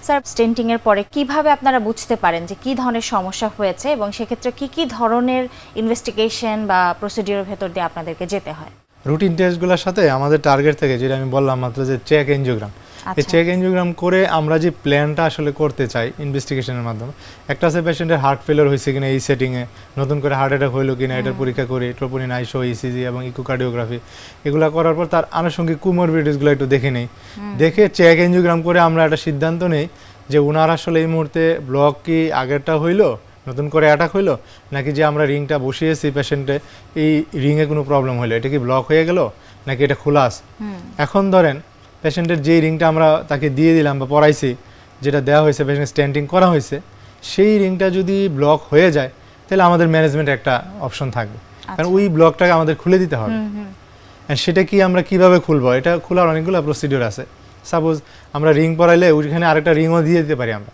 Sir stenting এর পরে কিভাবে আপনারা বুঝতে পারেন যে কি ধরনের সমস্যা হয়েছে এবং সেক্ষেত্রে কি ধরনের ইনভেস্টিগেশন বা প্রসিডিওর ভেতর দিয়ে আপনাদেরকে যেতে হয়? রুটিন টেস্টগুলোর সাথে আমাদের টার্গেট থেকে, যেটা আমি বললাম মাত্র, যে চেক এনজিওগ্রাম। এই চেক এনজিওগ্রাম করে আমরা যে প্ল্যানটা আসলে করতে চাই ইনভেস্টিগেশনের মাধ্যমে, একটা আছে পেশেন্টের হার্ট ফেলিওর হয়েছে কিনা এই সেটিংয়ে, নতুন করে হার্ট অ্যাটাক হইলো কিনা এটার পরীক্ষা করি, ট্রোপোনিন আইসো, ইসিজি এবং ইকোকার্ডিওগ্রাফি, এগুলো করার পর তার আনুষঙ্গিক কোমরবিডিটিসগুলো একটু দেখে নেই। দেখে চেক এনজিওগ্রাম করে আমরা একটা সিদ্ধান্ত নেই যে ওনার আসলে এই মুহূর্তে ব্লক কি আগেরটা হইলো, নতুন করে অ্যাটাক হইলো, নাকি যে আমরা রিংটা বসিয়েছি পেশেন্টে এই রিংয়ে কোনো প্রবলেম হইলো, এটা কি ব্লক হয়ে গেল নাকি এটা খোলা আছে। এখন ধরেন পেশেন্টের যেই রিংটা আমরা তাকে দিয়ে দিলাম বা পরাইছি, যেটা দেওয়া হয়েছে, পেশেন্ট স্ট্যান্টিং করা হয়েছে, সেই রিংটা যদি ব্লক হয়ে যায় তাহলে আমাদের ম্যানেজমেন্ট একটা অপশন থাকবে, কারণ ওই ব্লকটাকে আমাদের খুলে দিতে হবে। সেটা কি আমরা কিভাবে খুলবো, এটা খোলার অনেকগুলো প্রসিডিওর আছে। সাপোজ আমরা রিং পরাইলে ওইখানে আরেকটা রিংও দিয়ে দিতে পারি, আমরা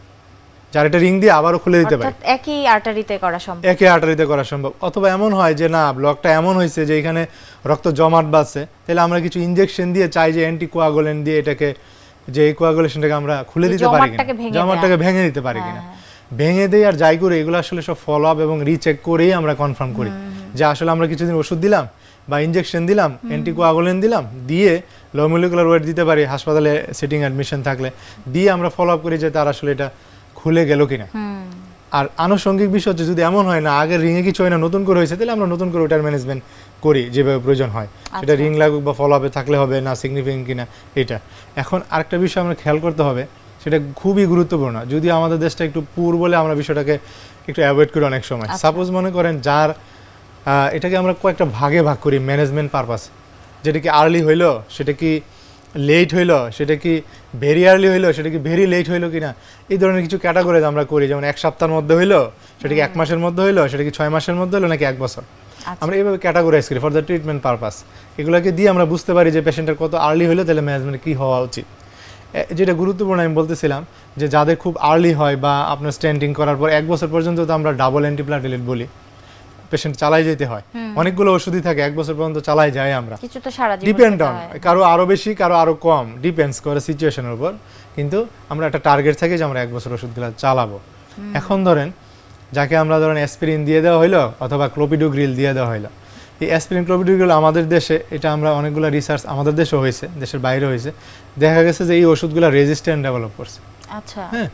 চারটা রিং দিয়ে আবারও খুলে দিতে পারি, একই আর্টারিতে করা সম্ভব, একই আর্টারিতে করা সম্ভব। অথবা এমন হয় যে না, ব্লকটা এমন হয়েছে যে এখানে রক্ত জমাট বাঁধছে, তাহলে আমরা কিছু ইনজেকশন দিয়ে চাই যে অ্যান্টিকোয়াগুলেন্ট দিয়ে এটাকে, যে এই কোয়াগুলেশনটাকে আমরা খুলে দিতে পারি কিনা, জমাটটাকে ভেঙে দিতে পারি কিনা। ভেঙে দেই আর যাই করে এগুলো আসলে সব ফলো আপ এবং রিচেক করেই আমরা কনফার্ম করি যে আসলে আমরা কিছুদিন ওষুধ দিলাম বা ইনজেকশন দিলাম, অ্যান্টিকোয়াগুলেন্ট দিলাম, দিয়ে লো মলিকুলার ওয়েট দিতে পারি হাসপাতালে সিটিং অ্যাডমিশন থাকলে, দিয়ে আমরা ফলো আপ করি যে তার আসলে এটা খুলে গেল কিনা। আর আনুষঙ্গিক বিষয় হচ্ছে যদি এমন হয় না আগের রিংয়ে কিছু হয় না, নতুন করে হয়েছে, তাহলে আমরা নতুন করে ওটার ম্যানেজমেন্ট করি যেভাবে প্রয়োজন হয়, সেটা রিং লাগুক বা ফলো আপে থাকলে হবে না সিগনিফিকেন্ট কিনা এটা। এখন আরেকটা বিষয় আমরা খেয়াল করতে হবে, সেটা খুবই গুরুত্বপূর্ণ। যদি আমাদের দেশটা একটু পুর বলে আমরা বিষয়টাকে একটু অ্যাভয়েড করি অনেক সময়। সাপোজ মনে করেন যার এটাকে আমরা কয়েকটা ভাগে ভাগ করি ম্যানেজমেন্ট পারপাস, যেটা কি আর্লি হইলো, সেটা কি লেট হইলো, সেটা কি ভেরি আর্লি হইলো, সেটা কি ভেরি লেট হইলো কিনা, এই ধরনের কিছু ক্যাটাগরিজ আমরা করি। যেমন এক সপ্তাহের মধ্যে হইলো, সেটা কি 1 মাসের মধ্যে হইলো, সেটা কি 6 মাসের মধ্যে হইলো নাকি 1 বছর, আমরা এইভাবে ক্যাটাগরাইজ করি ফর দ্য ট্রিটমেন্ট পারপাস। এগুলোকে দিয়ে আমরা বুঝতে পারি যে পেশেন্টের কত আর্লি হইলো, তাহলে ম্যানেজমেন্ট কী হওয়া উচিত। যেটা গুরুত্বপূর্ণ আমি বলতেছিলাম যে যাদের খুব আর্লি হয় বা আপনার স্ট্যান্টিং করার পর 1 বছর পর্যন্ত তো আমরা ডাবল অ্যান্টিপ্লাটেলেট বলি, পেশেন্ট চালাই যেতে হয়, অনেকগুলো ওষুধই থাকে, 1 বছর পর্যন্ত চালাই যায় আমরা, ডিপেন্ড অন, কারো আরো বেশি কারো আরো কম, ডিপেন্ডস করে সিচুয়েশনের উপর, কিন্তু আমরা একটা টার্গেট থাকে যে আমরা 1 বছর ওষুধগুলো চালাবো। এখন ধরেন যাকে আমরা ধরেন অ্যাসপিরিন দিয়ে দেওয়া হইলো অথবা ক্লোপিডোগ্রিল দিয়ে দেওয়া হইলো, এই অ্যাসপিরিন ক্লোপিডোগ্রিল আমাদের দেশে, এটা আমরা অনেকগুলো রিসার্চ আমাদের দেশেও হয়েছে, দেশের বাইরে হয়েছে, দেখা গেছে যে এই ওষুধগুলো রেজিস্ট্যান্ট ডেভেলপ করছে। আচ্ছা, হ্যাঁ,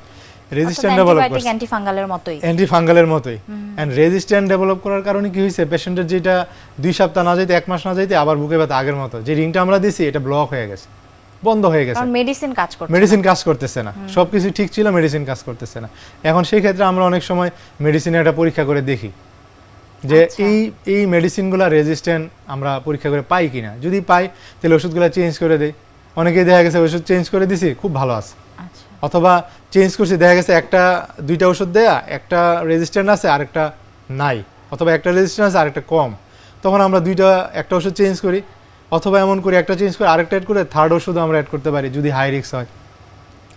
রেজিস্ট্যান্ট ডেভেলপ করছে অ্যান্টিফাঙ্গালের মতোই। এন্ড রেজিস্ট্যান্ট ডেভেলপ করার কারণে কি হয়েছে, পেশেন্টের যেটা 2 সপ্তাহ না যাইতে 1 মাস না যাইতে আবার বুকে ব্যথা আগের মতো, যে রিংটা আমরা দিছি এটা ব্লক হয়ে গেছে, বন্ধ হয়ে গেছে, কারণ মেডিসিন কাজ করতেছে না, সবকিছু ঠিক ছিল, মেডিসিন কাজ করতেছে না। এখন সেই ক্ষেত্রে আমরা অনেক সময় মেডিসিনের একটা পরীক্ষা করে দেখি যে এই মেডিসিনগুলো রেজিস্ট্যান্ট আমরা পরীক্ষা করে পাই কিনা, যদি পাই তাহলে ওষুধগুলো চেঞ্জ করে দেই। অনেকেই দেখা গেছে ওষুধ চেঞ্জ করে দিছি, খুব ভালো আছে, অথবা চেঞ্জ করছি দেখা গেছে 1-2টা ওষুধ দেয়া, একটা রেজিস্ট্যান্ট আছে আরেকটা নাই, অথবা একটা রেজিস্ট্যান্ট আছে আরেকটা কম, তখন আমরা একটা ওষুধ চেঞ্জ করি, অথবা এমন করে একটা চেঞ্জ করে আরেকটা অ্যাড করে থার্ড ওষুধও আমরা অ্যাড করতে পারি যদি হাই রিস্ক হয়।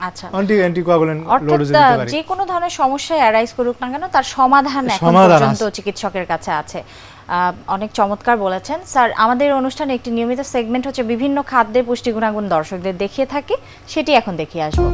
আচ্ছা, অ্যান্টিকোয়াগুলেন্ট লোড দিতে পারি। যে কোনো ধরনের সমস্যা অ্যারাইজ করুক না কেন তার সমাধান এখন পর্যন্ত চিকিৎসকের কাছে আছে। অনেক চমৎকার বলেছেন স্যার। আমাদের অনুষ্ঠানে একটি নিয়মিত সেগমেন্ট হচ্ছে বিভিন্ন খাদ্যের পুষ্টি গুণাগুণ দর্শকদের দেখিয়ে থাকি, সেটি এখন দেখিয়ে আসবো।